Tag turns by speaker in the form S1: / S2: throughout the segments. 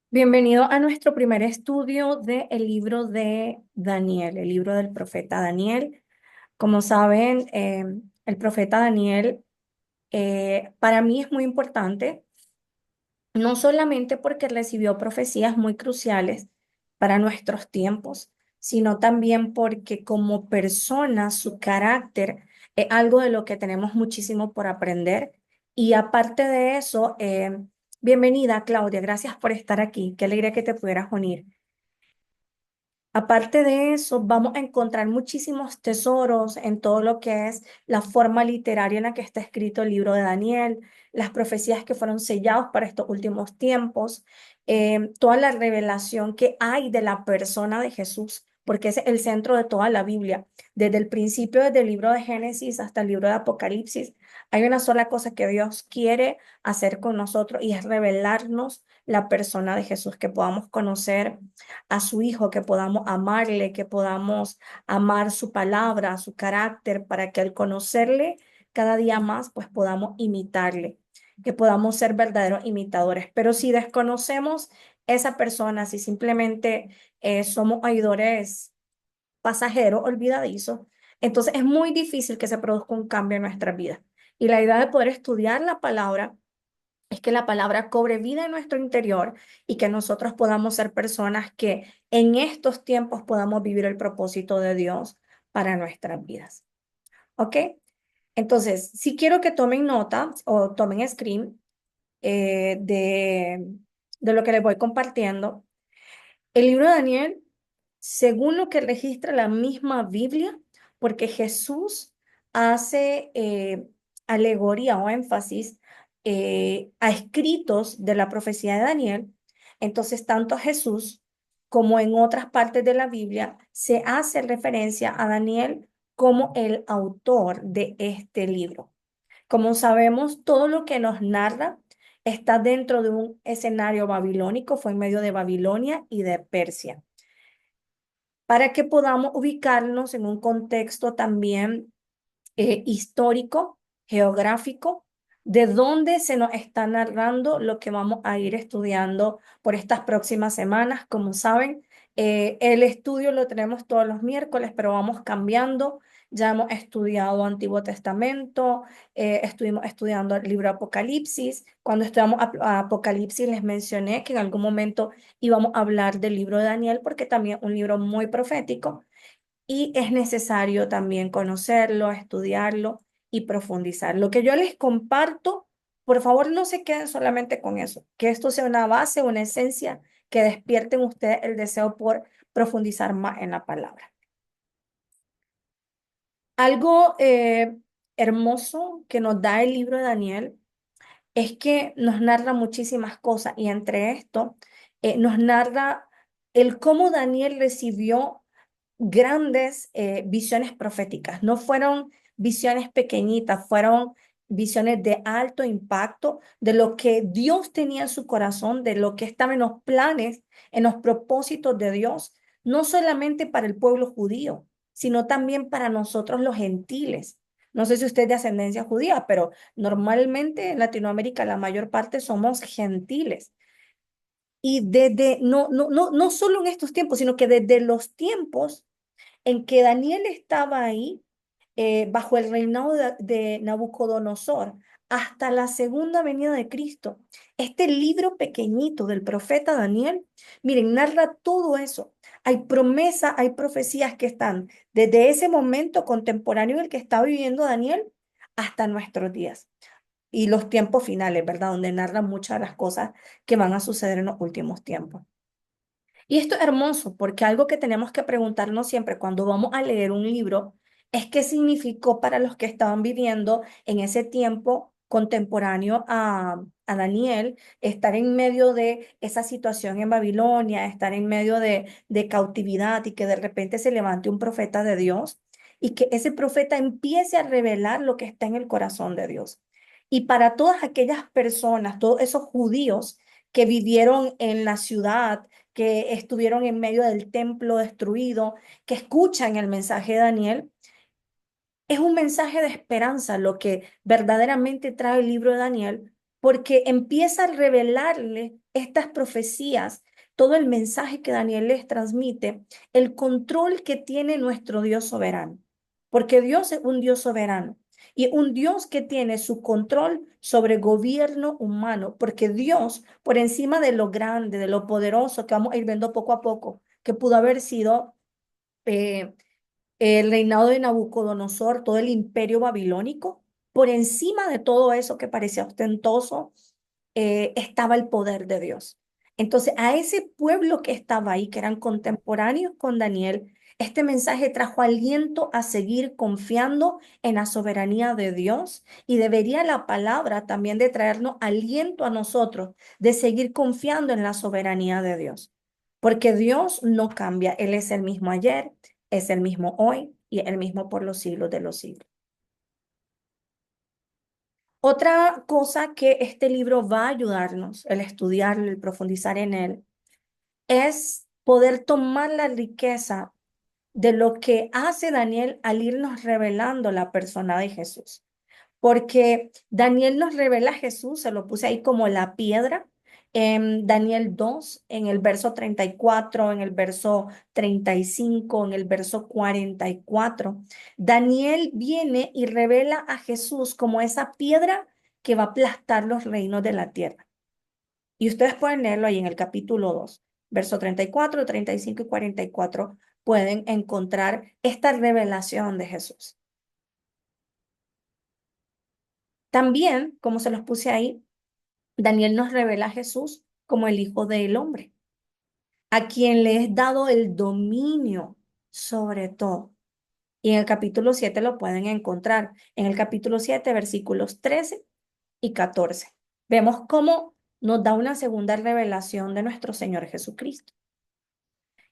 S1: Bienvenido a nuestro primer estudio del libro de Daniel, el libro del profeta Daniel. Como saben, el profeta Daniel para mí es muy importante, no solamente porque recibió profecías muy cruciales para nuestros tiempos, sino también porque como persona, su carácter es algo de lo que tenemos muchísimo por aprender. Y aparte de eso, bienvenida Claudia, gracias por estar aquí. Qué alegría que te pudieras unir. Aparte de eso, vamos a encontrar muchísimos tesoros en todo lo que es la forma literaria en la que está escrito el libro de Daniel, las profecías que fueron sellados para estos últimos tiempos, toda la revelación que hay de la persona de Jesús, porque es el centro de toda la Biblia. Desde el principio, desde el libro de Génesis hasta el libro de Apocalipsis, hay una sola cosa que Dios quiere hacer con nosotros y es revelarnos la persona de Jesús, que podamos conocer a su Hijo, que podamos amarle, que podamos amar su palabra, su carácter, para que al conocerle cada día más, pues podamos imitarle, que podamos ser verdaderos imitadores. Pero si desconocemos esa persona, si simplemente somos oidores pasajeros, olvidadizos, entonces es muy difícil que se produzca un cambio en nuestra vida. Y la idea de poder estudiar la palabra es que la palabra cobre vida en nuestro interior y que nosotros podamos ser personas que en estos tiempos podamos vivir el propósito de Dios para nuestras vidas. ¿Ok? Entonces, si quiero que tomen nota o tomen screen eh, de, de lo que les voy compartiendo. El libro de Daniel, según lo que registra la misma Biblia, porque Jesús hace alegoría o énfasis a escritos de la profecía de Daniel, entonces tanto Jesús como en otras partes de la Biblia se hace referencia a Daniel como el autor de este libro. Como sabemos, todo lo que nos narra está dentro de un escenario babilónico, fue en medio de Babilonia y de Persia, para que podamos ubicarnos en un contexto también histórico, geográfico, de dónde se nos está narrando lo que vamos a ir estudiando por estas próximas semanas. Como saben, el estudio lo tenemos todos los miércoles, pero vamos cambiando. Ya hemos estudiado Antiguo Testamento, estuvimos estudiando el libro Apocalipsis. Cuando estudiamos Apocalipsis les mencioné que en algún momento íbamos a hablar del libro de Daniel porque también es un libro muy profético y es necesario también conocerlo, estudiarlo y profundizar. Lo que yo les comparto, por favor, no se queden solamente con eso, que esto sea una base, una esencia que despierte en ustedes el deseo por profundizar más en la palabra. Algo hermoso que nos da el libro de Daniel es que nos narra muchísimas cosas y entre esto nos narra el cómo Daniel recibió grandes visiones proféticas. No fueron visiones pequeñitas, fueron visiones de alto impacto de lo que Dios tenía en su corazón, de lo que estaba en los planes, en los propósitos de Dios, no solamente para el pueblo judío, sino también para nosotros los gentiles. No sé si usted es de ascendencia judía, pero normalmente en Latinoamérica la mayor parte somos gentiles. Y desde, no solo en estos tiempos, sino que desde los tiempos en que Daniel estaba ahí, bajo el reinado de Nabucodonosor, hasta la segunda venida de Cristo. Este libro pequeñito del profeta Daniel, miren, narra todo eso. Hay promesas, hay profecías que están desde ese momento contemporáneo en el que está viviendo Daniel hasta nuestros días y los tiempos finales, ¿verdad? Donde narra muchas de las cosas que van a suceder en los últimos tiempos. Y esto es hermoso porque algo que tenemos que preguntarnos siempre cuando vamos a leer un libro es qué significó para los que estaban viviendo en ese tiempo contemporáneo a Daniel, estar en medio de esa situación en Babilonia, estar en medio de cautividad y que de repente se levante un profeta de Dios y que ese profeta empiece a revelar lo que está en el corazón de Dios. Y para todas aquellas personas, todos esos judíos que vivieron en la ciudad, que estuvieron en medio del templo destruido, que escuchan el mensaje de Daniel, es un mensaje de esperanza lo que verdaderamente trae el libro de Daniel, porque empieza a revelarle estas profecías, todo el mensaje que Daniel les transmite, el control que tiene nuestro Dios soberano, porque Dios es un Dios soberano y un Dios que tiene su control sobre gobierno humano, porque Dios, por encima de lo grande, de lo poderoso que vamos a ir viendo poco a poco, que pudo haber sido eh, el reinado de Nabucodonosor, todo el imperio babilónico, por encima de todo eso que parecía ostentoso, estaba el poder de Dios. Entonces, a ese pueblo que estaba ahí, que eran contemporáneos con Daniel, este mensaje trajo aliento a seguir confiando en la soberanía de Dios y debería la palabra también de traernos aliento a nosotros de seguir confiando en la soberanía de Dios. Porque Dios no cambia, Él es el mismo ayer, es el mismo hoy y el mismo por los siglos de los siglos. Otra cosa que este libro va a ayudarnos, el estudiarlo, el profundizar en él, es poder tomar la riqueza de lo que hace Daniel al irnos revelando la persona de Jesús. Porque Daniel nos revela a Jesús, se lo puse ahí como la piedra, en Daniel 2 en el verso 34, en el verso 35, en el verso 44. Daniel viene y revela a Jesús como esa piedra que va a aplastar los reinos de la tierra. Y ustedes pueden leerlo ahí en el capítulo 2 verso 34, 35 y 44, pueden encontrar esta revelación de Jesús. También, como se los puse ahí, Daniel nos revela a Jesús como el Hijo del Hombre, a quien le es dado el dominio sobre todo. Y en el capítulo 7 lo pueden encontrar. En el capítulo 7 versículos 13 y 14. Vemos cómo nos da una segunda revelación de nuestro Señor Jesucristo.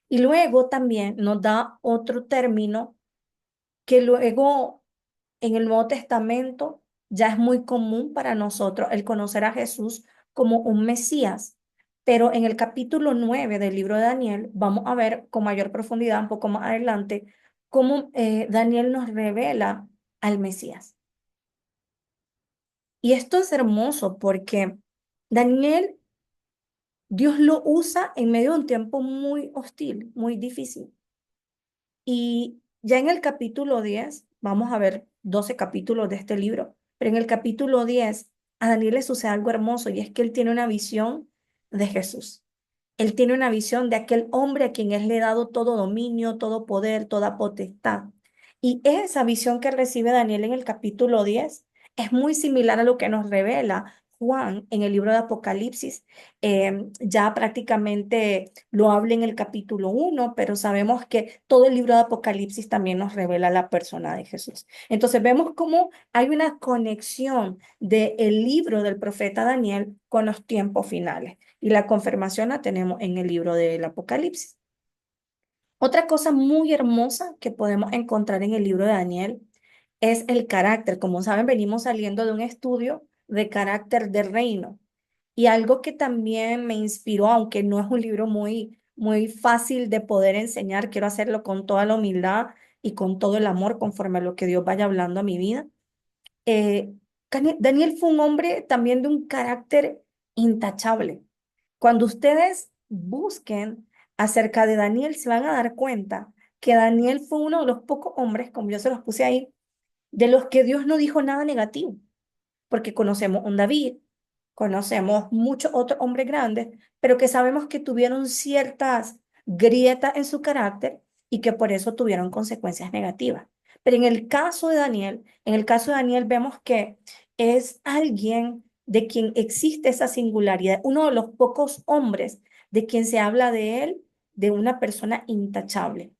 S1: Y luego también nos da otro término que luego en el Nuevo Testamento ya es muy común para nosotros el conocer a Jesús como un Mesías, pero en el capítulo 9 del libro de Daniel vamos a ver con mayor profundidad un poco más adelante cómo Daniel nos revela al Mesías. Y esto es hermoso porque Daniel, Dios lo usa en medio de un tiempo muy hostil, muy difícil. Y ya en el capítulo 10 vamos a ver 12 capítulos de este libro, pero en el capítulo 10 a Daniel le sucede algo hermoso y es que él tiene una visión de Jesús. Él tiene una visión de aquel hombre a quien él le ha dado todo dominio, todo poder, toda potestad. Y esa visión que recibe Daniel en el capítulo 10 es muy similar a lo que nos revela Juan en el libro de Apocalipsis. Ya prácticamente lo habla en el capítulo 1, pero sabemos que todo el libro de Apocalipsis también nos revela la persona de Jesús. Entonces vemos cómo hay una conexión del libro del profeta Daniel con los tiempos finales. Y la confirmación la tenemos en el libro del Apocalipsis. Otra cosa muy hermosa que podemos encontrar en el libro de Daniel es el carácter. Como saben, venimos saliendo de un estudio de carácter del reino. Y algo que también me inspiró, aunque no es un libro muy fácil de poder enseñar, quiero hacerlo con toda la humildad y con todo el amor conforme a lo que Dios vaya hablando a mi vida. Eh, Daniel fue un hombre también de un carácter intachable. Cuando ustedes busquen acerca de Daniel, se van a dar cuenta que Daniel fue uno de los pocos hombres, como yo se los puse ahí, de los que Dios no dijo nada negativo, porque conocemos un David, conocemos muchos otros hombres grandes, pero que sabemos que tuvieron ciertas grietas en su carácter y que por eso tuvieron consecuencias negativas. Pero en el caso de Daniel vemos que es alguien de quien existe esa singularidad, uno de los pocos hombres de quien se habla de él, de una persona intachable.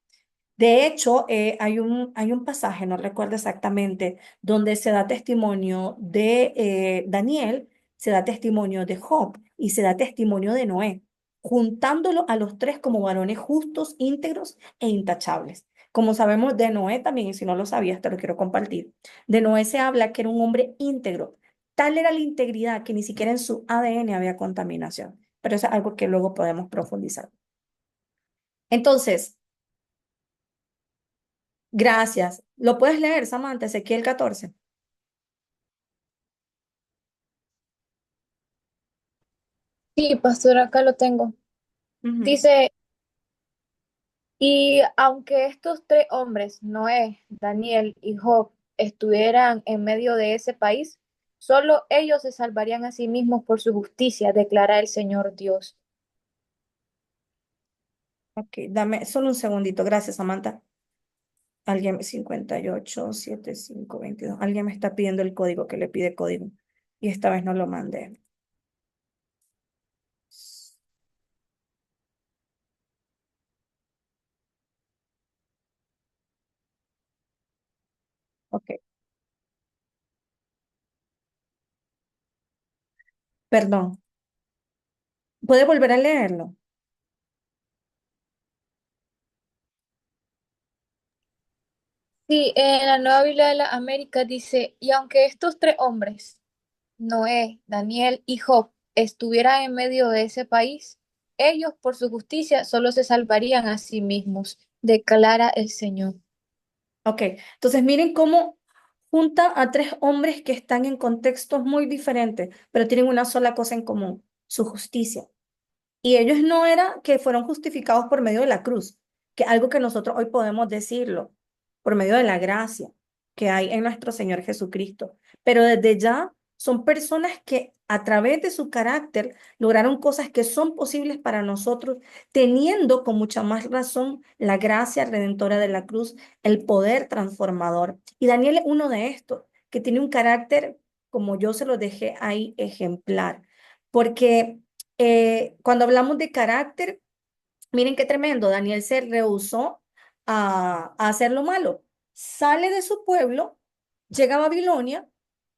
S1: De hecho, hay un pasaje, no recuerdo exactamente, donde se da testimonio de Daniel, se da testimonio de Job y se da testimonio de Noé, juntándolo a los tres como varones justos, íntegros e intachables. Como sabemos de Noé también, y si no lo sabías, te lo quiero compartir. De Noé se habla que era un hombre íntegro. Tal era la integridad que ni siquiera en su ADN había contaminación. Pero eso es algo que luego podemos profundizar. Entonces, gracias. ¿Lo puedes leer, Samantha? Ezequiel 14.
S2: Sí, pastor, acá lo tengo.
S1: Ujú.
S2: Dice, y aunque estos tres hombres, Noé, Daniel y Job, estuvieran en medio de ese país, solo ellos se salvarían a sí mismos por su justicia, declara el Señor Dios.
S1: Ok, dame solo un segundito. Gracias, Samantha. Alguien, 587522. Alguien me está pidiendo el código que le pide código. Y esta vez no lo mandé. Ok, perdón. ¿Puede volver a leerlo?
S2: Sí, en la Nueva Biblia de la América dice, y aunque estos tres hombres, Noé, Daniel y Job, estuvieran en medio de ese país, ellos por su justicia solo se salvarían a sí mismos, declara el Señor.
S1: Ok, entonces miren cómo junta a tres hombres que están en contextos muy diferentes, pero tienen una sola cosa en común, su justicia. Y ellos no era que fueron justificados por medio de la cruz, que algo que nosotros hoy podemos decirlo, por medio de la gracia que hay en nuestro Señor Jesucristo. Pero desde ya son personas que a través de su carácter lograron cosas que son posibles para nosotros, teniendo con mucha más razón la gracia redentora de la cruz, el poder transformador. Y Daniel es uno de estos, que tiene un carácter, como yo se lo dejé ahí, ejemplar. Porque cuando hablamos de carácter, miren qué tremendo, Daniel se rehusó a hacer lo malo. Sale de su pueblo, llega a Babilonia,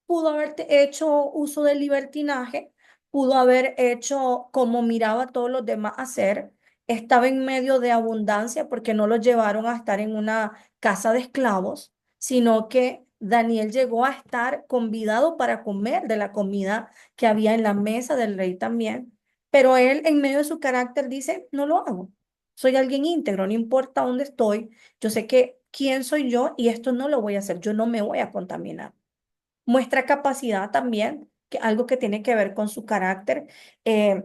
S1: pudo haber hecho uso del libertinaje, pudo haber hecho como miraba a todos los demás hacer, estaba en medio de abundancia porque no lo llevaron a estar en una casa de esclavos, sino que Daniel llegó a estar convidado para comer de la comida que había en la mesa del rey también, pero él en medio de su carácter dice, no lo hago. Soy alguien íntegro, no importa dónde estoy, yo sé que quién soy yo y esto no lo voy a hacer, yo no me voy a contaminar. Muestra capacidad también, que algo que tiene que ver con su carácter. eh,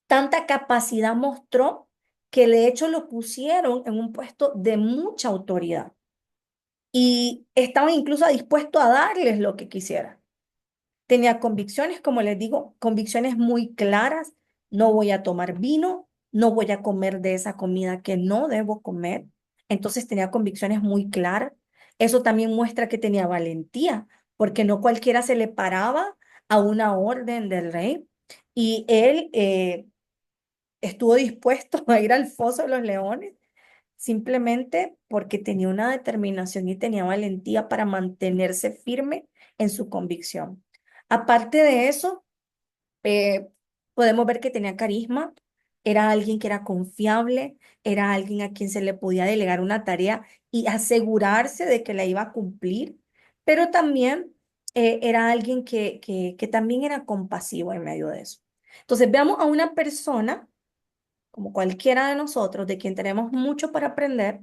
S1: Tanta capacidad mostró que de hecho lo pusieron en un puesto de mucha autoridad y estaban incluso dispuestos a darles lo que quisieran. Tenía convicciones, como les digo, convicciones muy claras. No voy a tomar vino, no voy a comer de esa comida que no debo comer. Entonces tenía convicciones muy claras. Eso también muestra que tenía valentía, porque no cualquiera se le paraba a una orden del rey. Y él estuvo dispuesto a ir al foso de los leones simplemente porque tenía una determinación y tenía valentía para mantenerse firme en su convicción. Aparte de eso, eh, podemos ver que tenía carisma, era alguien que era confiable, era alguien a quien se le podía delegar una tarea y asegurarse de que la iba a cumplir, pero también era alguien que también era compasivo en medio de eso. Entonces, veamos a una persona, como cualquiera de nosotros, de quien tenemos mucho para aprender,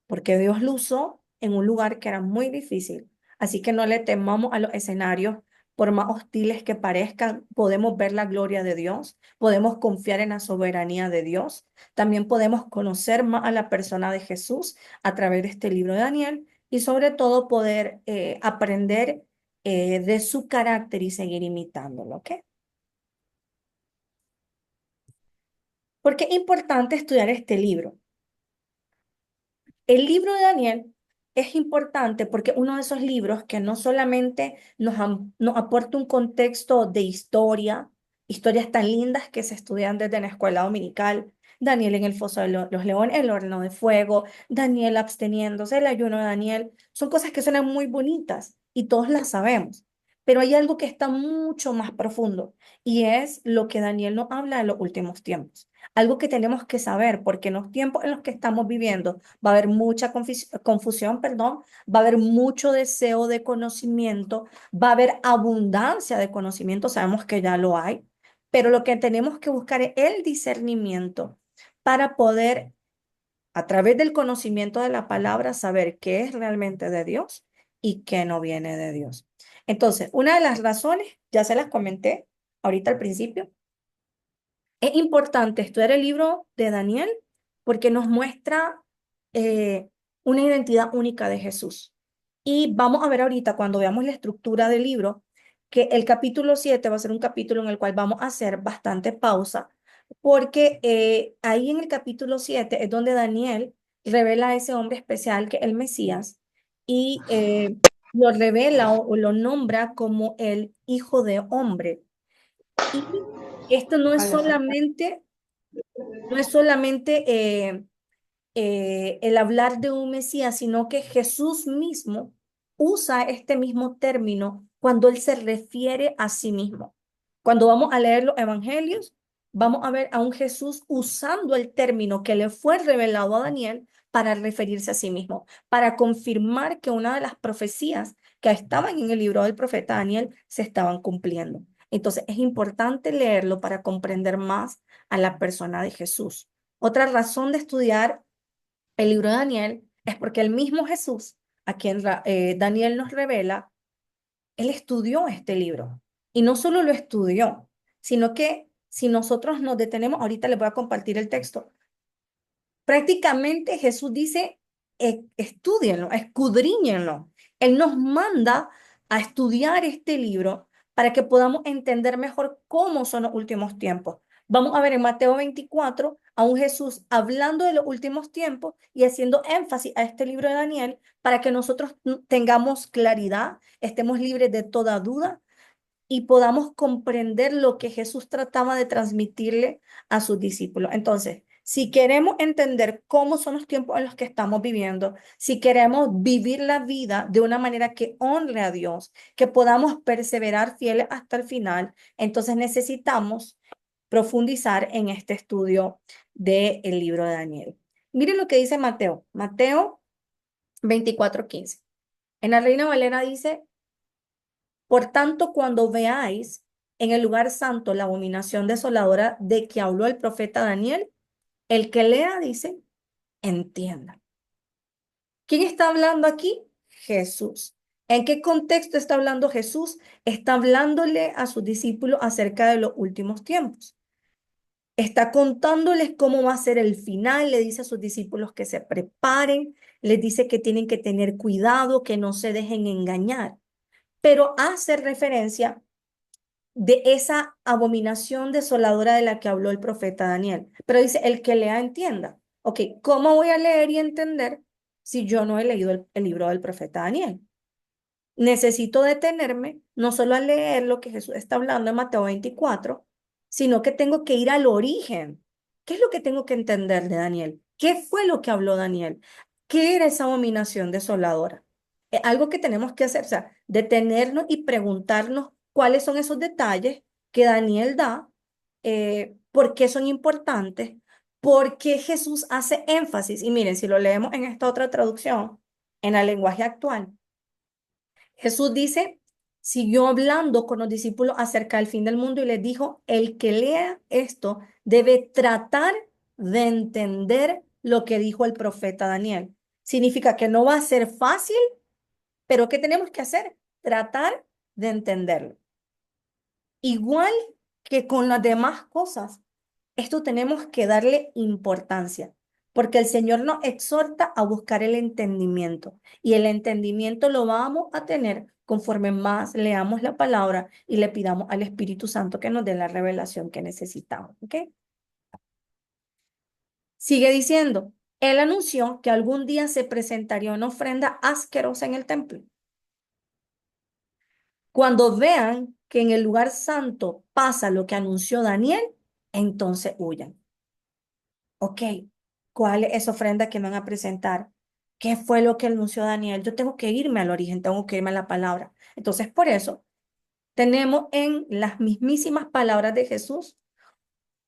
S1: porque Dios lo usó en un lugar que era muy difícil. Así que no le temamos a los escenarios, por más hostiles que parezcan, podemos ver la gloria de Dios, podemos confiar en la soberanía de Dios, también podemos conocer más a la persona de Jesús a través de este libro de Daniel y sobre todo poder aprender de su carácter y seguir imitándolo, ¿ok? Porque es importante estudiar este libro. El libro de Daniel es importante porque uno de esos libros que no solamente nos aporta un contexto de historia, historias tan lindas que se estudian desde la escuela dominical, Daniel en el foso de los leones, el horno de fuego, Daniel absteniéndose, el ayuno de Daniel, son cosas que suenan muy bonitas y todos las sabemos, pero hay algo que está mucho más profundo y es lo que Daniel nos habla de los últimos tiempos. Algo que tenemos que saber, porque en los tiempos en los que estamos viviendo va a haber mucha confusión, perdón, va a haber mucho deseo de conocimiento, va a haber abundancia de conocimiento, sabemos que ya lo hay, pero lo que tenemos que buscar es el discernimiento para poder, a través del conocimiento de la palabra, saber qué es realmente de Dios y qué no viene de Dios. Entonces, una de las razones, ya se las comenté ahorita al principio, Es importante estudiar el libro de Daniel porque nos muestra eh, una identidad única de Jesús. Y vamos a ver ahorita, cuando veamos la estructura del libro, que el capítulo 7 va a ser un capítulo en el cual vamos a hacer bastante pausa, porque ahí en el capítulo 7 es donde Daniel revela a ese hombre especial que es el Mesías y lo revela o lo nombra como el Hijo de Hombre. Y esto no es solamente el hablar de un Mesías, sino que Jesús mismo usa este mismo término cuando él se refiere a sí mismo. Cuando vamos a leer los evangelios, vamos a ver a un Jesús usando el término que le fue revelado a Daniel para referirse a sí mismo, para confirmar que una de las profecías que estaban en el libro del profeta Daniel se estaban cumpliendo. Entonces, es importante leerlo para comprender más a la persona de Jesús. Otra razón de estudiar el libro de Daniel es porque el mismo Jesús, a quien Daniel nos revela, él estudió este libro. Y no solo lo estudió, sino que si nosotros nos detenemos, ahorita les voy a compartir el texto, prácticamente Jesús dice, estúdienlo, escudriñenlo. Él nos manda a estudiar este libro para que podamos entender mejor cómo son los últimos tiempos. Vamos a ver en Mateo 24 a un Jesús hablando de los últimos tiempos y haciendo énfasis a este libro de Daniel para que nosotros tengamos claridad, estemos libres de toda duda y podamos comprender lo que Jesús trataba de transmitirle a sus discípulos. Entonces, si queremos entender cómo son los tiempos en los que estamos viviendo, si queremos vivir la vida de una manera que honre a Dios, que podamos perseverar fieles hasta el final, entonces necesitamos profundizar en este estudio del libro de Daniel. Miren lo que dice Mateo, Mateo 24:15. En la Reina Valera dice, por tanto, cuando veáis en el lugar santo la abominación desoladora de que habló el profeta Daniel, el que lea dice, entienda. ¿Quién está hablando aquí? Jesús. ¿En qué contexto está hablando Jesús? Está hablándole a sus discípulos acerca de los últimos tiempos. Está contándoles cómo va a ser el final, le dice a sus discípulos que se preparen, les dice que tienen que tener cuidado, que no se dejen engañar, pero hace referencia de esa abominación desoladora de la que habló el profeta Daniel. Pero dice, el que lea entienda. Ok, ¿cómo voy a leer y entender si yo no he leído el libro del profeta Daniel? Necesito detenerme no solo a leer lo que Jesús está hablando en Mateo 24, sino que tengo que ir al origen. ¿Qué es lo que tengo que entender de Daniel? ¿Qué fue lo que habló Daniel? ¿Qué era esa abominación desoladora? Algo que tenemos que hacer, o sea, detenernos y preguntarnos cuáles son esos detalles que Daniel da, por qué son importantes, por qué Jesús hace énfasis. Y miren, si lo leemos en esta otra traducción, en el lenguaje actual, Jesús dice, siguió hablando con los discípulos acerca del fin del mundo y les dijo, el que lea esto debe tratar de entender lo que dijo el profeta Daniel. Significa que no va a ser fácil, pero ¿qué tenemos que hacer? Tratar de entenderlo. Igual que con las demás cosas, esto tenemos que darle importancia, porque el Señor nos exhorta a buscar el entendimiento y el entendimiento lo vamos a tener conforme más leamos la palabra y le pidamos al Espíritu Santo que nos dé la revelación que necesitamos. ¿Ok? Sigue diciendo, él anunció que algún día se presentaría una ofrenda asquerosa en el templo. Cuando vean que en el lugar santo pasa lo que anunció Daniel, entonces huyan. Ok, ¿cuál es esa ofrenda que me van a presentar? ¿Qué fue lo que anunció Daniel? Yo tengo que irme al origen, tengo que irme a la palabra. Entonces, por eso, tenemos en las mismísimas palabras de Jesús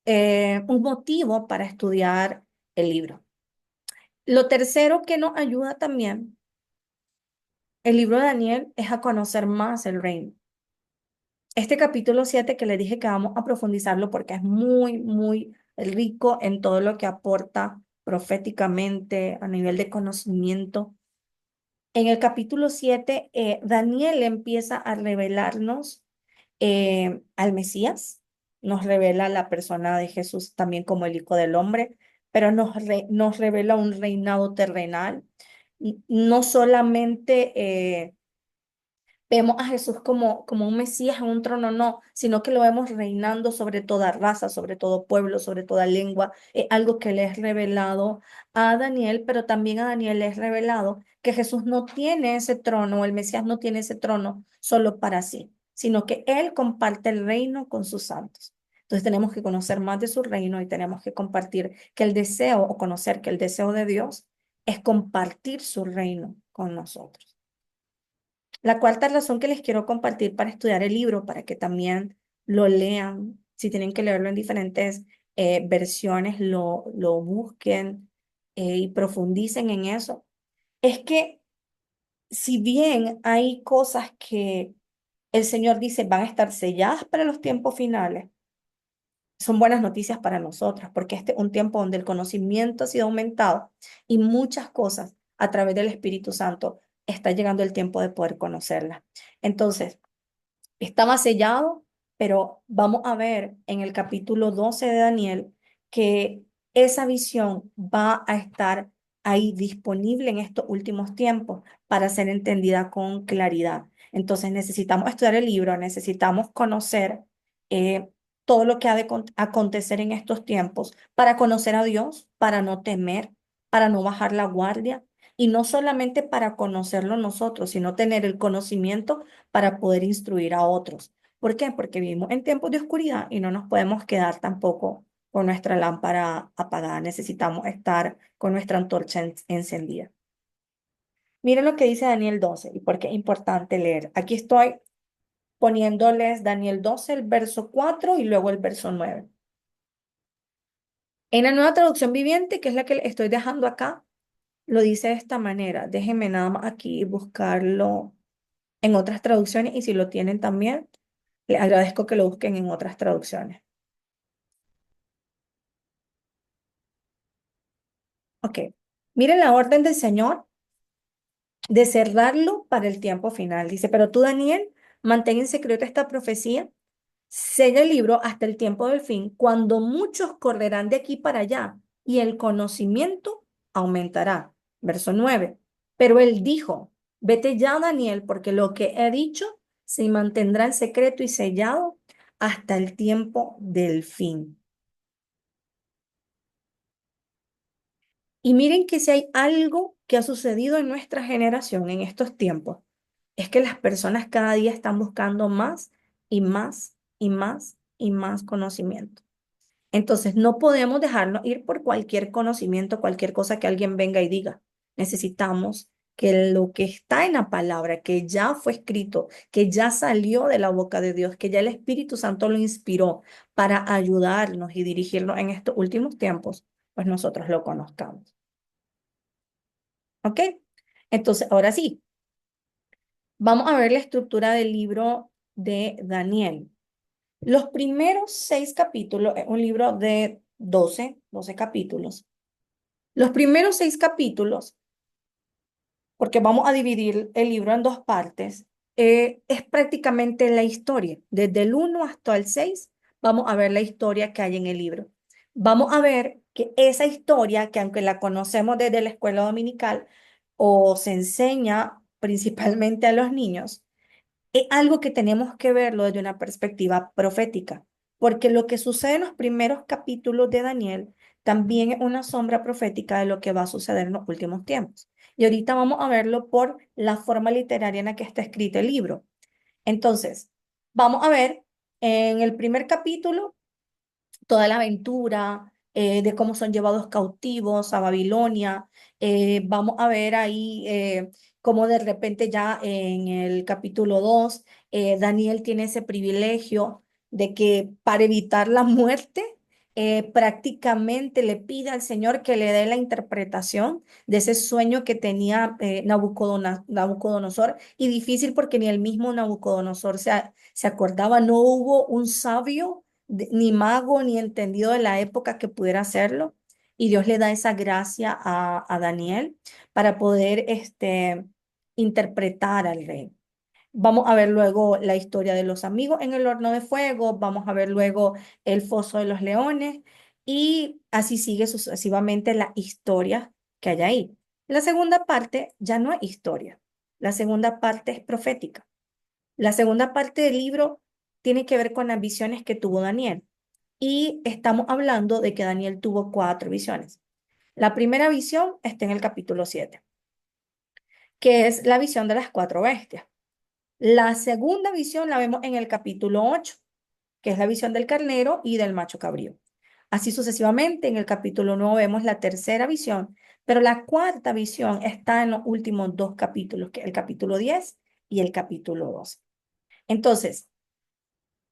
S1: un motivo para estudiar el libro. Lo tercero que nos ayuda también, el libro de Daniel, es a conocer más el reino. Este capítulo 7 que le dije que vamos a profundizarlo porque es muy, muy rico en todo lo que aporta proféticamente a nivel de conocimiento. En el capítulo 7, Daniel empieza a revelarnos al Mesías. nos revela la persona de Jesús también como el Hijo del Hombre, pero nos revela un reinado terrenal. No solamente vemos a Jesús como un Mesías en un trono, no, sino que lo vemos reinando sobre toda raza, sobre todo pueblo, sobre toda lengua. Es algo que le es revelado a Daniel, pero también a Daniel le es revelado que Jesús no tiene ese trono, el Mesías no tiene ese trono solo para sí, sino que él comparte el reino con sus santos. Entonces tenemos que conocer más de su reino y tenemos que compartir que el deseo o conocer que el deseo de Dios es compartir su reino con nosotros. La cuarta razón que les quiero compartir para estudiar el libro, para que también lo lean, si tienen que leerlo en diferentes versiones, lo busquen y profundicen en eso, es que si bien hay cosas que el Señor dice van a estar selladas para los tiempos finales, son buenas noticias para nosotros, porque este es un tiempo donde el conocimiento ha sido aumentado y muchas cosas a través del Espíritu Santo está llegando el tiempo de poder conocerlas. Entonces, estaba sellado, pero vamos a ver en el capítulo 12 de Daniel que esa visión va a estar ahí disponible en estos últimos tiempos para ser entendida con claridad. Entonces necesitamos estudiar el libro, necesitamos conocer eh, todo lo que ha de acontecer en estos tiempos para conocer a Dios, para no temer, para no bajar la guardia y no solamente para conocerlo nosotros, sino tener el conocimiento para poder instruir a otros. ¿Por qué? Porque vivimos en tiempos de oscuridad y no nos podemos quedar tampoco con nuestra lámpara apagada. Necesitamos estar con nuestra antorcha encendida. Miren lo que dice Daniel 12 y por qué es importante leer. Aquí estoy poniéndoles Daniel 12, el verso 4 y luego el verso 9. En la nueva traducción viviente, que es la que estoy dejando acá, lo dice de esta manera. Déjenme nada más aquí buscarlo en otras traducciones y si lo tienen también, les agradezco que lo busquen en otras traducciones. Ok. Miren la orden del Señor de cerrarlo para el tiempo final. Dice, pero tú, Daniel, mantén en secreto esta profecía, sella el libro hasta el tiempo del fin, cuando muchos correrán de aquí para allá y el conocimiento aumentará. Verso 9. Pero él dijo, vete ya, Daniel, porque lo que he dicho se mantendrá en secreto y sellado hasta el tiempo del fin. Y miren que si hay algo que ha sucedido en nuestra generación en estos tiempos, es que las personas cada día están buscando más y más y más y más conocimiento. Entonces, no podemos dejarnos ir por cualquier conocimiento, cualquier cosa que alguien venga y diga. Necesitamos que lo que está en la palabra, que ya fue escrito, que ya salió de la boca de Dios, que ya el Espíritu Santo lo inspiró para ayudarnos y dirigirnos en estos últimos tiempos, pues nosotros lo conozcamos. ¿Ok? Entonces, ahora sí, vamos a ver la estructura del libro de Daniel. Los primeros 6 capítulos, es un libro de doce capítulos. Los primeros 6 capítulos, porque vamos a dividir el libro en dos partes, es prácticamente la historia. Desde el 1 hasta el 6 vamos a ver la historia que hay en el libro. Vamos a ver que esa historia, que aunque la conocemos desde la escuela dominical o se enseña principalmente a los niños, es algo que tenemos que verlo desde una perspectiva profética, porque lo que sucede en los primeros capítulos de Daniel también es una sombra profética de lo que va a suceder en los últimos tiempos. Y ahorita vamos a verlo por la forma literaria en la que está escrito el libro. Entonces, vamos a ver en el primer capítulo toda la aventura de cómo son llevados cautivos a Babilonia. Vamos a ver ahí cómo de repente ya en el capítulo 2 Daniel tiene ese privilegio de que para evitar la muerte, prácticamente le pide al Señor que le dé la interpretación de ese sueño que tenía Nabucodonosor, y difícil porque ni el mismo Nabucodonosor se acordaba, no hubo un sabio ni mago ni entendido de la época que pudiera hacerlo. Y Dios le da esa gracia a Daniel para poder interpretar al rey. Vamos a ver luego la historia de los amigos en el horno de fuego, vamos a ver luego el foso de los leones y así sigue sucesivamente la historia que hay ahí. La segunda parte ya no es historia, la segunda parte es profética. La segunda parte del libro tiene que ver con las visiones que tuvo Daniel y estamos hablando de que Daniel tuvo cuatro visiones. La primera visión está en el capítulo 7, que es la visión de las cuatro bestias. La segunda visión la vemos en el capítulo 8, que es la visión del carnero y del macho cabrío. Así sucesivamente, en el capítulo 9 vemos la tercera visión, pero la cuarta visión está en los últimos dos capítulos, que es el capítulo 10 y el capítulo 12. Entonces,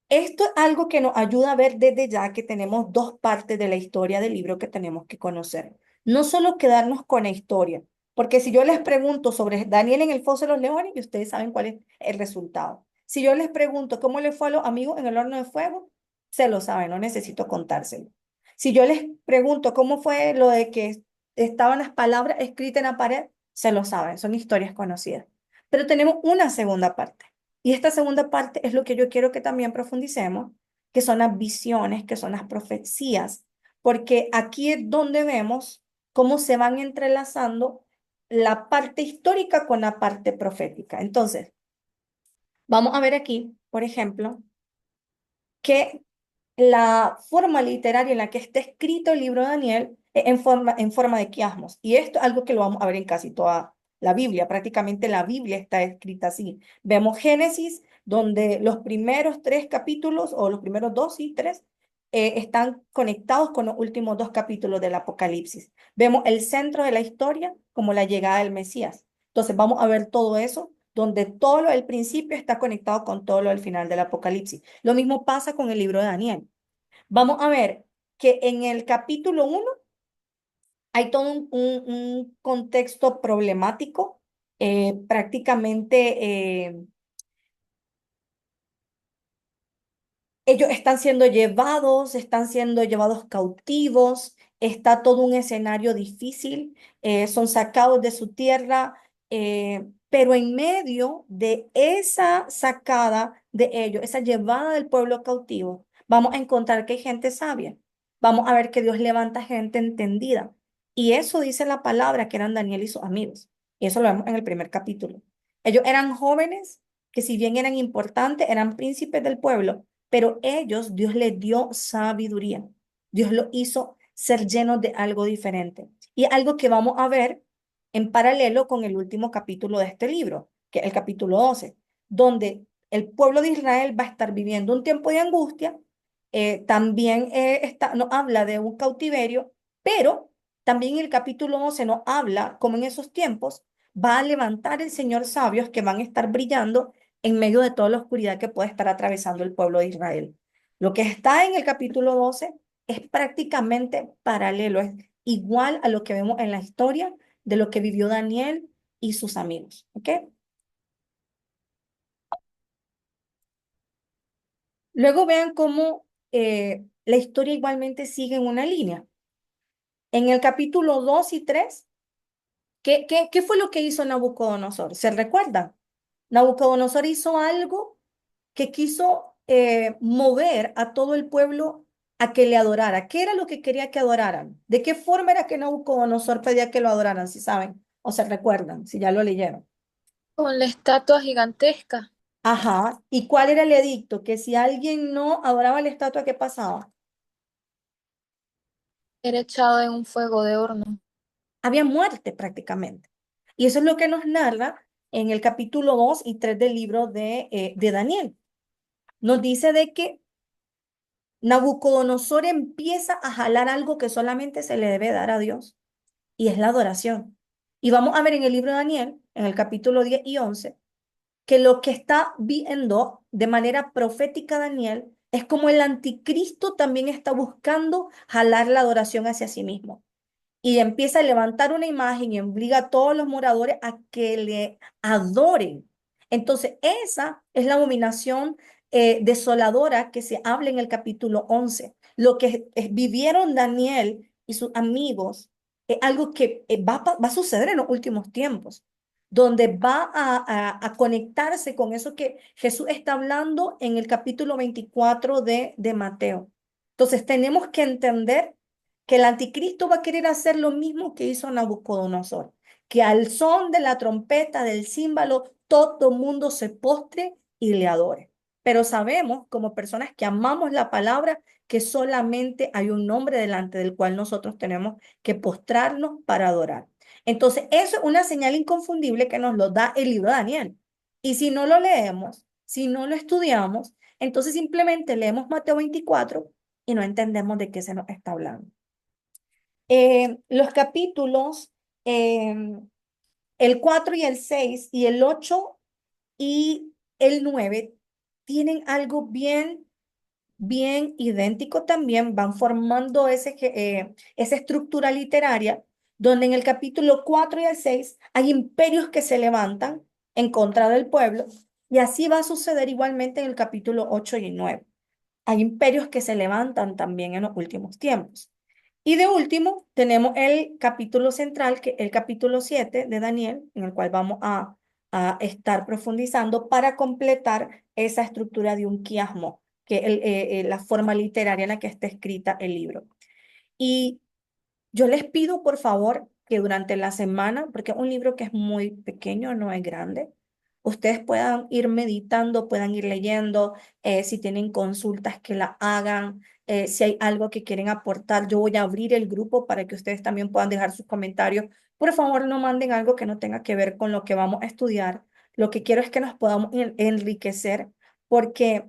S1: esto es algo que nos ayuda a ver desde ya que tenemos dos partes de la historia del libro que tenemos que conocer. No solo quedarnos con la historia, porque si yo les pregunto sobre Daniel en el foso de los leones, y ustedes saben cuál es el resultado. Si yo les pregunto cómo le fue a los amigos en el horno de fuego, se lo saben, no necesito contárselo. Si yo les pregunto cómo fue lo de que estaban las palabras escritas en la pared, se lo saben, son historias conocidas. Pero tenemos una segunda parte. Y esta segunda parte es lo que yo quiero que también profundicemos, que son las visiones, que son las profecías, porque aquí es donde vemos cómo se van entrelazando la parte histórica con la parte profética. Entonces, vamos a ver aquí, por ejemplo, que la forma literaria en la que está escrito el libro de Daniel es en forma de quiasmos. Y esto es algo que lo vamos a ver en casi toda la Biblia. Prácticamente la Biblia está escrita así. Vemos Génesis, donde los primeros tres capítulos, o los primeros dos y tres, están conectados con los últimos dos capítulos del Apocalipsis. Vemos el centro de la historia como la llegada del Mesías. Entonces vamos a ver todo eso, donde todo lo del principio está conectado con todo lo del final del Apocalipsis. Lo mismo pasa con el libro de Daniel. Vamos a ver que en el capítulo 1 hay todo un contexto problemático, prácticamente ellos están siendo llevados cautivos, está todo un escenario difícil, son sacados de su tierra, pero en medio de esa sacada de ellos, esa llevada del pueblo cautivo, vamos a encontrar que hay gente sabia. Vamos a ver que Dios levanta gente entendida. Y eso dice la palabra que eran Daniel y sus amigos. Y eso lo vemos en el primer capítulo. Ellos eran jóvenes que si bien eran importantes, eran príncipes del pueblo, pero ellos, Dios les dio sabiduría. Dios lo hizo ser llenos de algo diferente. Y algo que vamos a ver en paralelo con el último capítulo de este libro, que es el capítulo 12, donde el pueblo de Israel va a estar viviendo un tiempo de angustia. También nos habla de un cautiverio, pero también el capítulo 12 nos habla, como en esos tiempos, va a levantar el Señor sabios que van a estar brillando en medio de toda la oscuridad que puede estar atravesando el pueblo de Israel. Lo que está en el capítulo 12 es prácticamente paralelo, es igual a lo que vemos en la historia de lo que vivió Daniel y sus amigos. ¿Ok? Luego vean cómo la historia igualmente sigue en una línea. En el capítulo 2 y 3, ¿qué fue lo que hizo Nabucodonosor? ¿Se recuerdan? Nabucodonosor hizo algo que quiso mover a todo el pueblo a que le adorara. ¿Qué era lo que quería que adoraran? ¿De qué forma era que Nabucodonosor pedía que lo adoraran? Si saben o se recuerdan, si ya lo leyeron.
S2: Con la estatua gigantesca,
S1: Ajá. ¿Y cuál era el edicto? Que si alguien no adoraba la estatua, ¿qué pasaba?
S2: era echado en un fuego de horno.
S1: Había muerte prácticamente. Y eso es lo que nos narra en el capítulo 2 y 3 del libro de Daniel. Nos dice de que Nabucodonosor empieza a jalar algo que solamente se le debe dar a Dios, y es la adoración. Y vamos a ver en el libro de Daniel, en el capítulo 10 y 11, que lo que está viendo de manera profética Daniel es como el anticristo también está buscando jalar la adoración hacia sí mismo. Y empieza a levantar una imagen y obliga a todos los moradores a que le adoren. Entonces, esa es la abominación desoladora que se habla en el capítulo 11. Lo que vivieron Daniel y sus amigos es algo que va a suceder en los últimos tiempos. donde va a conectarse con eso que Jesús está hablando en el capítulo 24 de Mateo. Entonces tenemos que entender que el anticristo va a querer hacer lo mismo que hizo Nabucodonosor, que al son de la trompeta, del címbalo, todo mundo se postre y le adore. Pero sabemos, como personas que amamos la palabra, que solamente hay un nombre delante del cual nosotros tenemos que postrarnos para adorar. Entonces, eso es una señal inconfundible que nos lo da el libro de Daniel. Y si no lo leemos, si no lo estudiamos, entonces simplemente leemos Mateo 24 y no entendemos de qué se nos está hablando. Los capítulos, el 4 y el 6 y el 8 y el 9 tienen algo bien idéntico también, van formando esa estructura literaria, donde en el capítulo 4 y el 6 hay imperios que se levantan en contra del pueblo, y así va a suceder igualmente en el capítulo 8 y 9. Hay imperios que se levantan también en los últimos tiempos. Y de último, tenemos el capítulo central, que es el capítulo 7 de Daniel, en el cual vamos a estar profundizando para completar esa estructura de un quiasmo, que es la forma literaria en la que está escrita el libro. Y yo les pido, por favor, que durante la semana, porque es un libro que es muy pequeño, no es grande, ustedes puedan ir meditando, puedan ir leyendo, si tienen consultas que la hagan, si hay algo que quieren aportar, yo voy a abrir el grupo para que ustedes también puedan dejar sus comentarios. Por favor, no manden algo que no tenga que ver con lo que vamos a estudiar. Lo que quiero es que nos podamos enriquecer, porque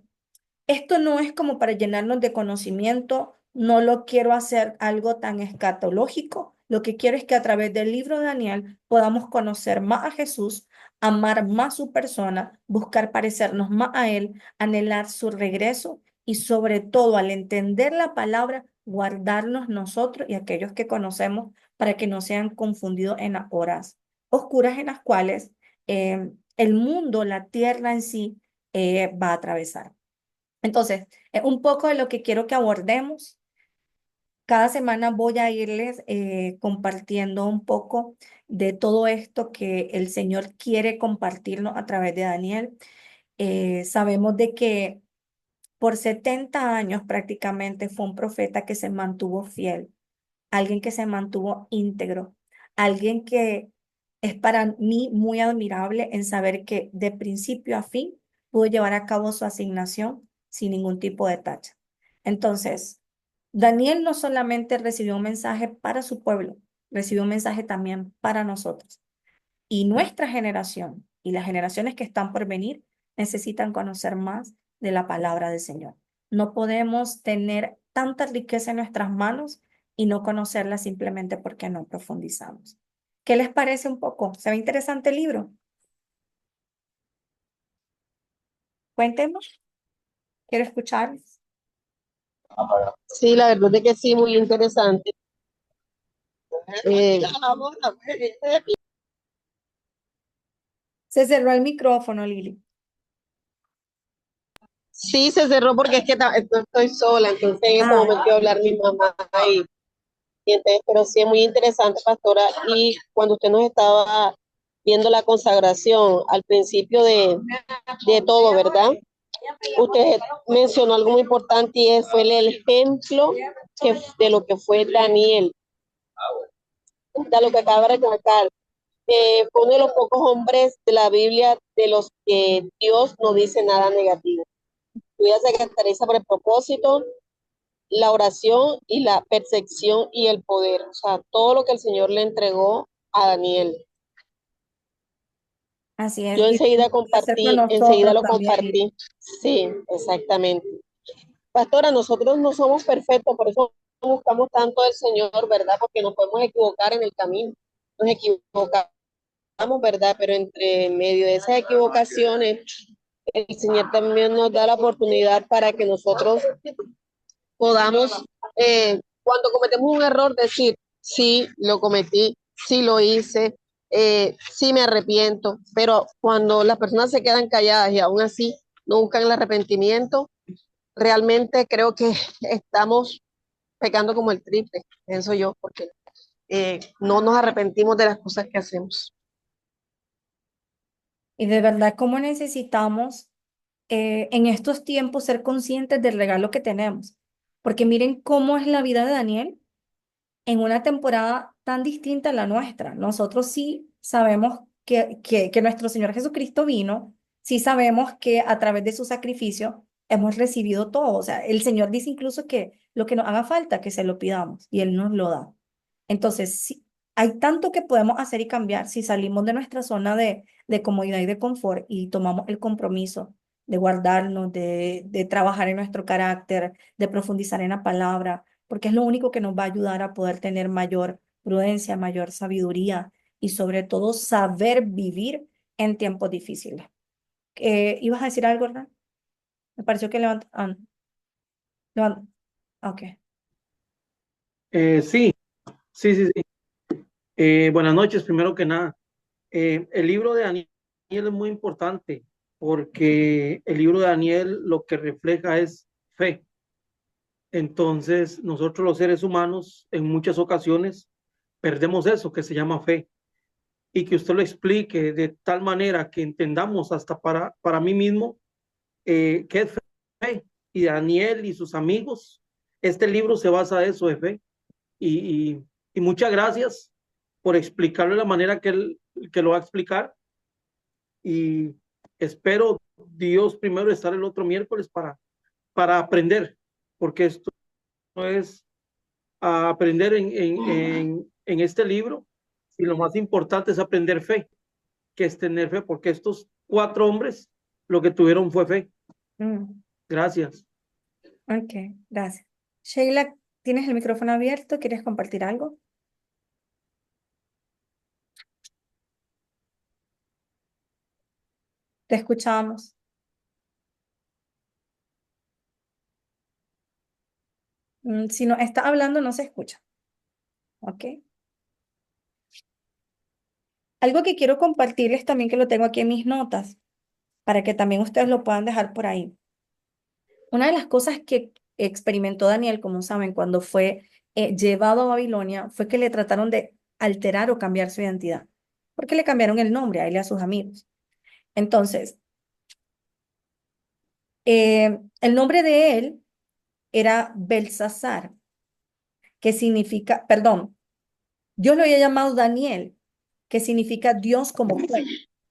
S1: esto no es como para llenarnos de conocimiento, no lo quiero hacer algo tan escatológico. Lo que quiero es que a través del libro de Daniel podamos conocer más a Jesús, amar más su persona, buscar parecernos más a Él, anhelar su regreso y sobre todo al entender la palabra, guardarnos nosotros y aquellos que conocemos para que no sean confundidos en las horas oscuras en las cuales el mundo, la tierra en sí, va a atravesar. Entonces, es un poco de lo que quiero que abordemos. Cada semana voy a irles compartiendo un poco de todo esto que el Señor quiere compartirnos a través de Daniel. Sabemos de que por 70 años prácticamente fue un profeta que se mantuvo fiel, alguien que se mantuvo íntegro, alguien que es para mí muy admirable en saber que de principio a fin pudo llevar a cabo su asignación sin ningún tipo de tacha. Entonces, Daniel no solamente recibió un mensaje para su pueblo, recibió un mensaje también para nosotros. Y nuestra generación y las generaciones que están por venir necesitan conocer más de la palabra del Señor. No podemos tener tanta riqueza en nuestras manos y no conocerla simplemente porque no profundizamos. ¿Qué les parece un poco? ¿Se ve interesante el libro? Cuéntenos, quiero escucharles.
S3: Sí, la verdad es que sí, muy interesante. Eh,
S1: Se cerró el micrófono, Lili.
S3: sí, se cerró porque es que estoy sola, entonces en ese
S1: Ah,
S3: momento iba a hablar mi mamá y entonces, pero sí es muy interesante, pastora. Y cuando usted nos estaba viendo la consagración al principio de todo, ¿verdad? Usted mencionó algo muy importante y fue el ejemplo de lo que fue Daniel, de lo que acaba de recalcar. Fue uno de los pocos hombres de la Biblia de los que Dios no dice nada negativo. Ella se caracteriza por el propósito, la oración y la percepción y el poder. O sea, todo lo que el Señor le entregó a Daniel.
S1: así es.
S3: Yo
S1: Y lo
S3: enseguida
S1: puede hacer con
S3: compartí, enseguida
S1: nosotros
S3: lo
S1: también, Lili.
S3: compartí. Sí, exactamente. Pastora, nosotros no somos perfectos, por eso buscamos tanto del Señor, ¿verdad? Porque nos podemos equivocar en el camino. Nos equivocamos, ¿verdad? Pero entre medio de esas equivocaciones, el Señor también nos da la oportunidad para que nosotros podamos, cuando cometemos un error, decir, sí, lo cometí, sí lo hice, sí me arrepiento, pero cuando las personas se quedan calladas y aún así no buscan el arrepentimiento, realmente creo que estamos pecando como el triple, pienso yo, porque no nos arrepentimos de las cosas que hacemos.
S1: Y de verdad, cómo necesitamos en estos tiempos ser conscientes del regalo que tenemos. Porque miren cómo es la vida de Daniel en una temporada tan distinta a la nuestra. Nosotros sí sabemos que nuestro Señor Jesucristo vino, sí sabemos que a través de su sacrificio hemos recibido todo. O sea, el Señor dice incluso que lo que nos haga falta, que se lo pidamos y Él nos lo da. Entonces, sí, hay tanto que podemos hacer y cambiar si salimos de nuestra zona de comodidad y de confort y tomamos el compromiso de guardarnos, de trabajar en nuestro carácter, de profundizar en la palabra, porque es lo único que nos va a ayudar a poder tener mayor prudencia, mayor sabiduría y sobre todo saber vivir en tiempos difíciles. ¿Ibas a decir algo, Hernán? Me pareció que levantó. Ok.
S4: Sí, sí, sí, sí. Buenas noches, primero que nada. El libro de Daniel es muy importante porque el libro de Daniel lo que refleja es fe. Entonces, nosotros los seres humanos en muchas ocasiones perdemos eso que se llama fe y que usted lo explique de tal manera que entendamos hasta para mí mismo qué es fe. Y Daniel y sus amigos, este libro se basa en eso de fe. Y, y muchas gracias por explicarlo de la manera que lo va a explicar. Y espero Dios primero estar el otro miércoles para aprender, porque esto es aprender en este libro. Y lo más importante es aprender fe, que es tener fe, porque estos cuatro hombres lo que tuvieron fue fe.
S1: Mm,
S4: Gracias.
S1: ok, gracias. Sheila, ¿tienes el micrófono abierto? ¿Quieres compartir algo? Te escuchamos. Si no está hablando, no se escucha. ¿Ok? Algo que quiero compartirles también, que lo tengo aquí en mis notas, para que también ustedes lo puedan dejar por ahí. Una de las cosas que experimentó Daniel, como saben, cuando fue llevado a Babilonia, fue que le trataron de alterar o cambiar su identidad, porque le cambiaron el nombre a él y a sus amigos. Entonces, el nombre de él era Belsasar, que significa, perdón, Dios lo había llamado Daniel, que significa Dios como fue,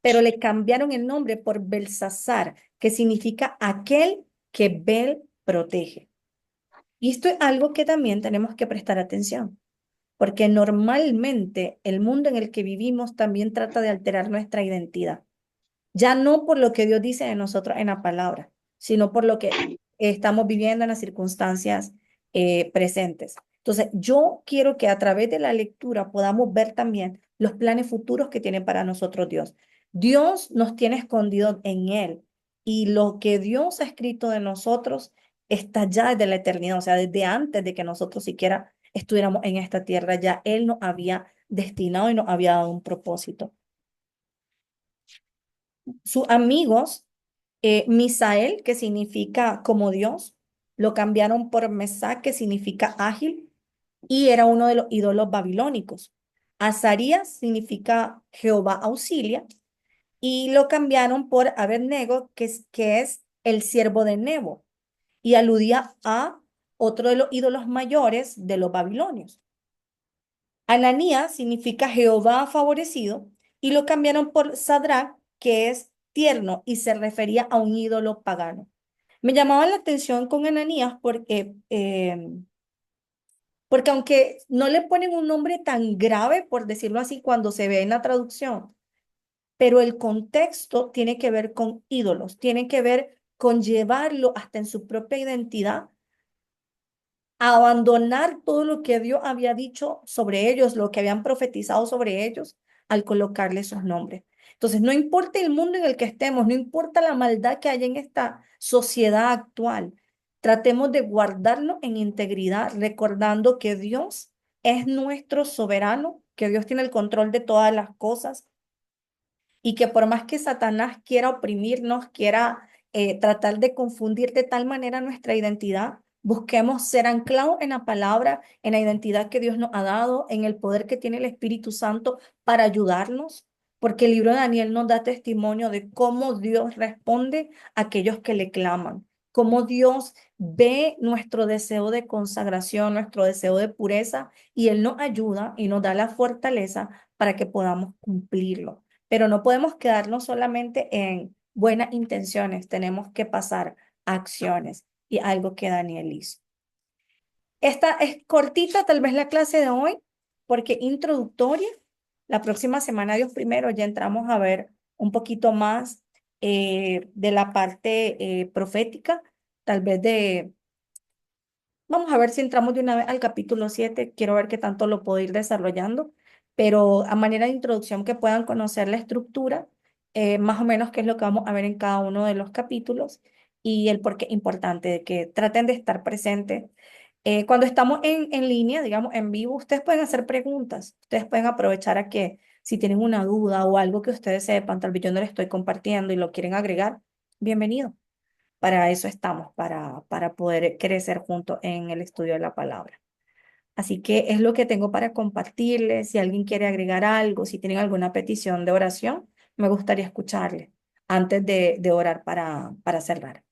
S1: pero le cambiaron el nombre por Belsasar, que significa aquel que Bel protege. Y esto es algo que también tenemos que prestar atención, porque normalmente el mundo en el que vivimos también trata de alterar nuestra identidad, ya no por lo que Dios dice de nosotros en la palabra, sino por lo que estamos viviendo en las circunstancias presentes. Entonces, yo quiero que a través de la lectura podamos ver también los planes futuros que tiene para nosotros Dios. Dios nos tiene escondido en Él y lo que Dios ha escrito de nosotros está ya desde la eternidad, o sea, desde antes de que nosotros siquiera estuviéramos en esta tierra, ya Él nos había destinado y nos había dado un propósito. Sus amigos, Misael, que significa como Dios, lo cambiaron por Mesá, que significa ágil, y era uno de los ídolos babilónicos. Azarías significa Jehová auxilia, y lo cambiaron por Abednego, que es el siervo de Nebo, y aludía a otro de los ídolos mayores de los babilonios. Ananías significa Jehová favorecido y lo cambiaron por Sadrach, que es tierno y se refería a un ídolo pagano. Me llamaba la atención con Ananías porque aunque no le ponen un nombre tan grave, por decirlo así, cuando se ve en la traducción, pero el contexto tiene que ver con ídolos, tiene que ver con llevarlo hasta en su propia identidad a abandonar todo lo que Dios había dicho sobre ellos, lo que habían profetizado sobre ellos, al colocarle sus nombres. Entonces, no importa el mundo en el que estemos, no importa la maldad que hay en esta sociedad actual, tratemos de guardarlo en integridad, recordando que Dios es nuestro soberano, que Dios tiene el control de todas las cosas y que por más que Satanás quiera oprimirnos, quiera tratar de confundir de tal manera nuestra identidad, busquemos ser anclados en la palabra, en la identidad que Dios nos ha dado, en el poder que tiene el Espíritu Santo para ayudarnos, porque el libro de Daniel nos da testimonio de cómo Dios responde a aquellos que le claman, cómo Dios ve nuestro deseo de consagración, nuestro deseo de pureza, y Él nos ayuda y nos da la fortaleza para que podamos cumplirlo. Pero no podemos quedarnos solamente en buenas intenciones, tenemos que pasar a acciones y algo que Daniel hizo. Esta es cortita, tal vez la clase de hoy, porque introductoria. La próxima semana, Dios primero, ya entramos a ver un poquito más de la parte profética, tal vez vamos a ver si entramos de una vez al capítulo 7. Quiero ver qué tanto lo puedo ir desarrollando, pero a manera de introducción que puedan conocer la estructura, más o menos qué es lo que vamos a ver en cada uno de los capítulos y el por qué es importante de que traten de estar presentes. Cuando estamos en línea, digamos, en vivo, ustedes pueden hacer preguntas, ustedes pueden aprovechar a que si tienen una duda o algo que ustedes sepan, tal vez yo no les estoy compartiendo y lo quieren agregar, bienvenido. Para eso estamos, para poder crecer juntos en el estudio de la palabra. Así que es lo que tengo para compartirles. Si alguien quiere agregar algo, si tienen alguna petición de oración, me gustaría escucharle antes de orar para cerrar.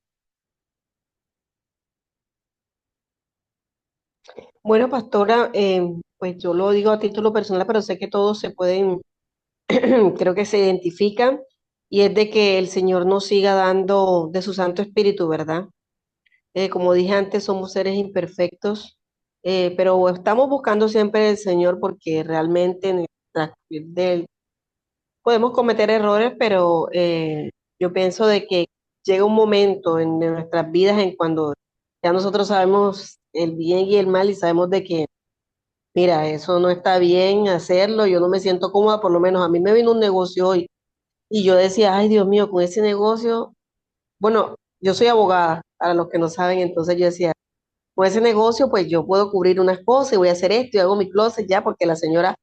S3: Bueno, pastora, pues yo lo digo a título personal, pero sé que todos se pueden, creo que se identifican, y es de que el Señor nos siga dando de su Santo Espíritu, ¿verdad? Como dije antes, somos seres imperfectos, pero estamos buscando siempre el Señor porque realmente en el transcurrir podemos cometer errores, pero yo pienso de que llega un momento en nuestras vidas en cuando ya nosotros sabemos el bien y el mal y sabemos de que, mira, eso no está bien hacerlo, yo no me siento cómoda, por lo menos a mí me vino un negocio hoy y yo decía, ay Dios mío, con ese negocio, bueno, yo soy abogada, para los que no saben, entonces yo decía, con ese negocio pues yo puedo cubrir unas cosas y voy a hacer esto y hago mi closet ya, porque la señora,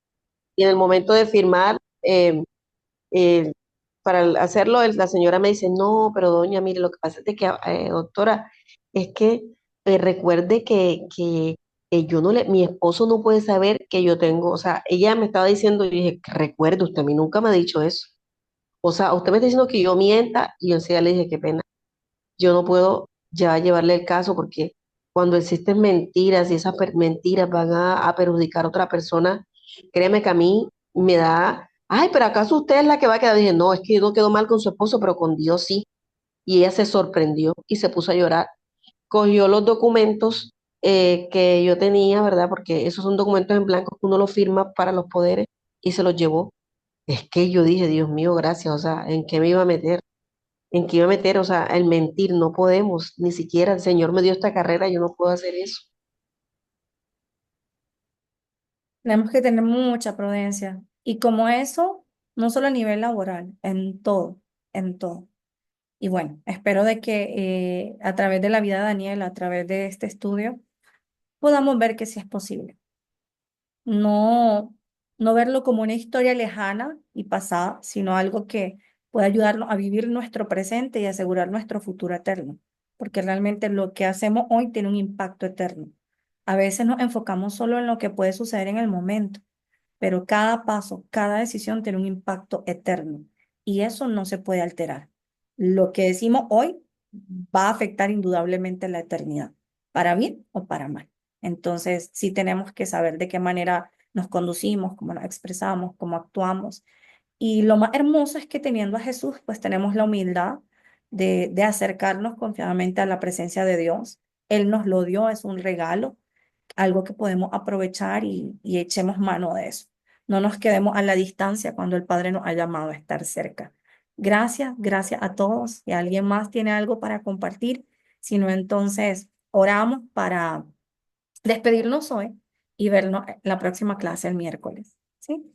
S3: y en el momento de firmar, eh, para hacerlo, la señora me dice, no, pero doña, mire, lo que pasa es de que, doctora, es que recuerde que yo no le, mi esposo no puede saber que yo tengo, o sea, ella me estaba diciendo, y dije, recuerde, usted a mí nunca me ha dicho eso. O sea, usted me está diciendo que yo mienta, y yo enseguida le dije, qué pena, yo no puedo ya llevarle el caso porque cuando existen mentiras y esas mentiras van a perjudicar a otra persona, créeme que a mí me da, ay, pero ¿acaso usted es la que va a quedar? Dije, no, es que yo no quedo mal con su esposo, pero con Dios sí. Y ella se sorprendió y se puso a llorar. Cogió los documentos que yo tenía, ¿verdad? Porque esos son documentos en blanco que uno los firma para los poderes y se los llevó. Es que yo dije, Dios mío, gracias, o sea, ¿en qué me iba a meter? ¿En qué iba a meter? O sea, el mentir, no podemos, ni siquiera el Señor me dio esta carrera, yo no puedo hacer eso.
S1: Tenemos que tener mucha prudencia. Y como eso, no solo a nivel laboral, en todo, en todo. Y bueno, espero de que a través de la vida de Daniel, a través de este estudio, podamos ver que sí es posible. No, no verlo como una historia lejana y pasada, sino algo que puede ayudarnos a vivir nuestro presente y asegurar nuestro futuro eterno. Porque realmente lo que hacemos hoy tiene un impacto eterno. A veces nos enfocamos solo en lo que puede suceder en el momento, pero cada paso, cada decisión tiene un impacto eterno y eso no se puede alterar. Lo que decimos hoy va a afectar indudablemente la eternidad, para bien o para mal. Entonces, sí tenemos que saber de qué manera nos conducimos, cómo nos expresamos, cómo actuamos. Y lo más hermoso es que teniendo a Jesús, pues tenemos la humildad de acercarnos confiadamente a la presencia de Dios. Él nos lo dio, es un regalo, algo que podemos aprovechar y echemos mano de eso. No nos quedemos a la distancia cuando el Padre nos ha llamado a estar cerca. Gracias, gracias a todos. Si alguien más tiene algo para compartir, si no, entonces oramos para despedirnos hoy y vernos en la próxima clase el miércoles. ¿Sí?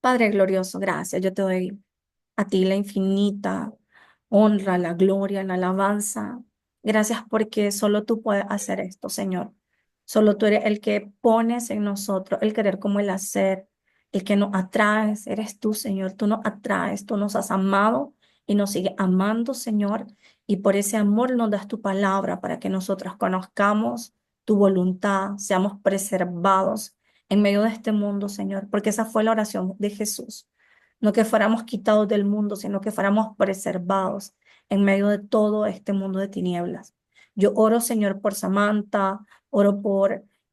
S1: Padre glorioso, gracias. Yo te doy a ti la infinita honra, la gloria, la alabanza. Gracias porque solo tú puedes hacer esto, Señor. Solo tú eres el que pones en nosotros el querer como el hacer, el que nos atraes. Eres tú, Señor. Tú nos atraes, tú nos has amado y nos sigues amando, Señor. Y por ese amor nos das tu palabra para que nosotros conozcamos tu voluntad, seamos preservados en medio de este mundo, Señor, porque esa fue la oración de Jesús. No que fuéramos quitados del mundo, sino que fuéramos preservados en medio de todo este mundo de tinieblas. Yo oro, Señor, por Samantha, oro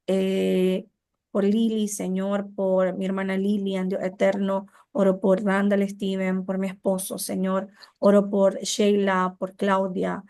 S1: eh, por Lily, Señor, por mi hermana Lilian, Dios eterno, oro por Randall Steven, por mi esposo, Señor, oro por Sheila, por Claudia,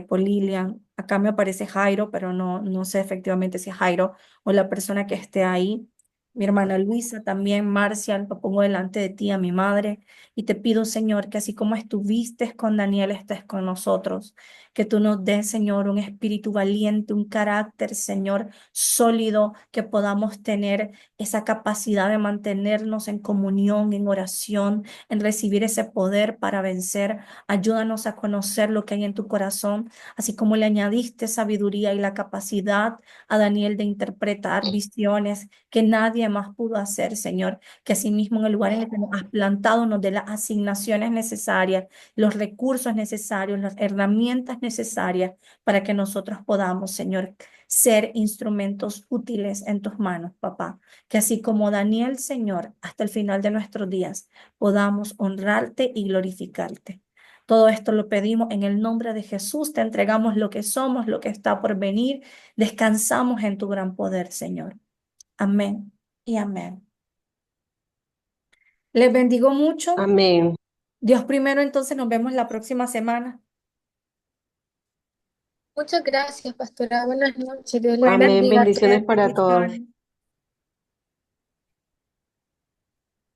S1: por Lilian. Acá me aparece Jairo, pero no sé efectivamente si es Jairo o la persona que esté ahí. Mi hermana Luisa también, Marcial, lo pongo delante de ti, a mi madre, y te pido, Señor, que así como estuviste con Daniel, estés con nosotros, que tú nos des, Señor, un espíritu valiente, un carácter, Señor, sólido, que podamos tener esa capacidad de mantenernos en comunión, en oración, en recibir ese poder para vencer. Ayúdanos a conocer lo que hay en tu corazón, así como le añadiste sabiduría y la capacidad a Daniel de interpretar visiones que nadie más pudo hacer, Señor. Que asimismo en el lugar en el que nos has plantado nos dé las asignaciones necesarias, los recursos necesarios, las herramientas necesarias para que nosotros podamos, Señor, ser instrumentos útiles en tus manos, papá. Que así como Daniel, Señor, hasta el final de nuestros días, podamos honrarte y glorificarte. Todo esto lo pedimos en el nombre de Jesús. Te entregamos lo que somos, lo que está por venir. Descansamos en tu gran poder, Señor. Amén y amén. Les bendigo mucho.
S3: Amén.
S1: Dios primero, entonces nos vemos la próxima semana.
S2: Muchas gracias, pastora. Buenas noches. Dios les
S3: Amén.
S1: Buenas
S2: bendiga.
S3: Bendiciones
S1: noches,
S3: para todos.
S1: bendiciones.